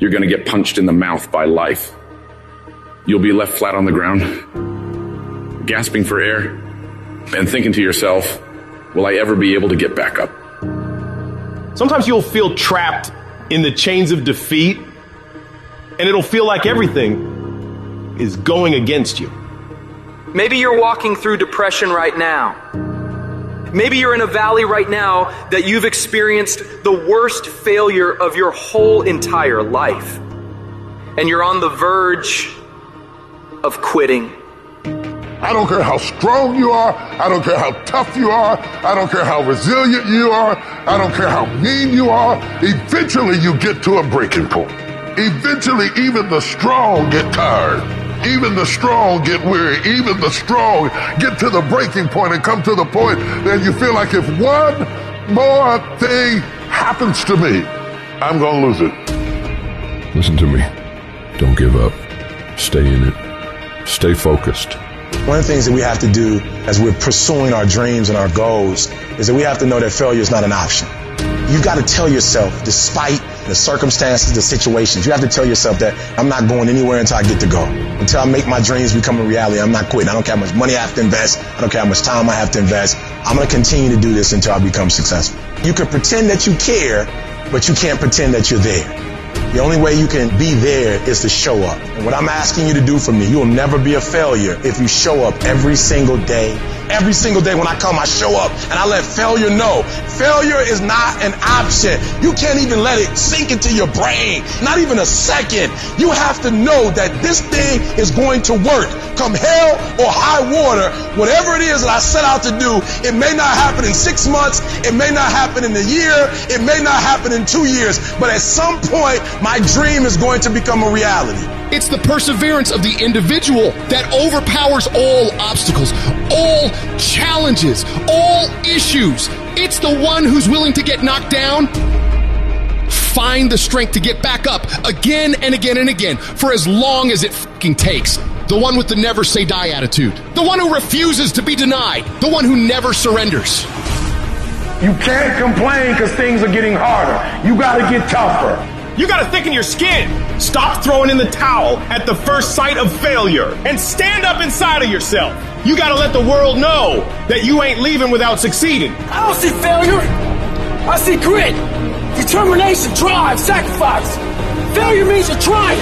you're going to get punched in the mouth by life. You'll be left flat on the ground, gasping for air, and thinking to yourself, will I ever be able to get back up? Sometimes you'll feel trapped in the chains of defeat, and it'll feel like everything is going against you. Maybe you're walking through depression right now. Maybe you're in a valley right now that you've experienced the worst failure of your whole entire life. And you're on the verge of quitting. I don't care how strong you are. I don't care how tough you are. I don't care how resilient you are. I don't care how mean you are. Eventually you get to a breaking point. Eventually even the strong get tired. Even the strong get weary. Even the strong get to the breaking point and come to the point that you feel like if one more thing happens to me, I'm going to lose it. Listen to me. Don't give up. Stay in it. Stay focused. One of the things that we have to do as we're pursuing our dreams and our goals is that we have to know that failure is not an option. You've got to tell yourself, despite the circumstances, the situations, you have to tell yourself that I'm not going anywhere until I get to go. Until I make my dreams become a reality, I'm not quitting. I don't care how much money I have to invest. I don't care how much time I have to invest. I'm going to continue to do this until I become successful. You can pretend that you care, but you can't pretend that you're there. The only way you can be there is to show up. And what I'm asking you to do for me, you will never be a failure if you show up every single day. Every single day when I come, I show up and I let failure know. Failure is not an option. You can't even let it sink into your brain. Not even a second. You have to know that this thing is going to work. Come hell or high water, whatever it is that I set out to do, it may not happen in 6 months. It may not happen in a year. It may not happen in 2 years. But at some point, my dream is going to become a reality. It's the perseverance of the individual that overpowers all obstacles, all challenges, all issues. It's the one who's willing to get knocked down, find the strength to get back up again and again and again for as long as it fucking takes. The one with the never say die attitude. The one who refuses to be denied. The one who never surrenders. You can't complain because things are getting harder. You got to get tougher. You gotta thicken your skin. Stop throwing in the towel at the first sight of failure and stand up inside of yourself. You gotta let the world know that you ain't leaving without succeeding. I don't see failure. I see grit, determination, drive, sacrifice. Failure means you're trying.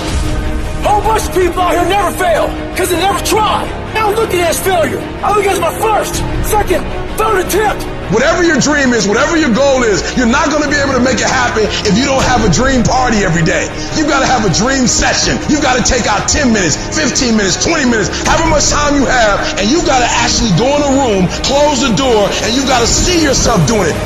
A whole bunch of people out here never fail because they never try. I don't look at it as failure. I look at it as my first, second, third attempt. Whatever your dream is, whatever your goal is, you're not going to be able to make it happen if you don't have a dream party every day. You've got to have a dream session. You've got to take out 10 minutes, 15 minutes, 20 minutes, however much time you have, and you've got to actually go in a room, close the door, and you've got to see yourself doing it.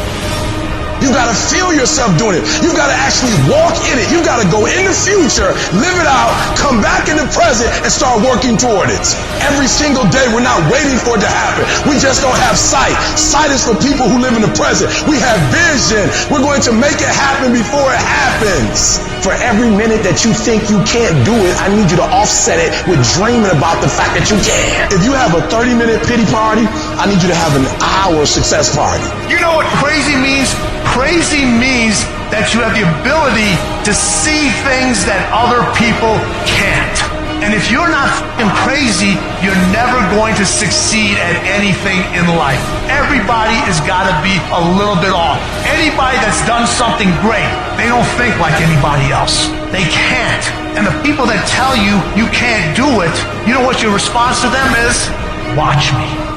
You gotta feel yourself doing it. You gotta actually walk in it. You gotta go in the future, live it out, come back in the present, and start working toward it. Every single day, we're not waiting for it to happen. We just don't have sight. Sight is for people who live in the present. We have vision. We're going to make it happen before it happens. For every minute that you think you can't do it, I need you to offset it with dreaming about the fact that you can. If you have a 30-minute pity party, I need you to have an hour success party. You know what crazy means? Crazy means that you have the ability to see things that other people can't. And if you're not f***ing crazy, you're never going to succeed at anything in life. Everybody has got to be a little bit off. Anybody that's done something great, they don't think like anybody else. They can't. And the people that tell you you can't do it, you know what your response to them is? Watch me.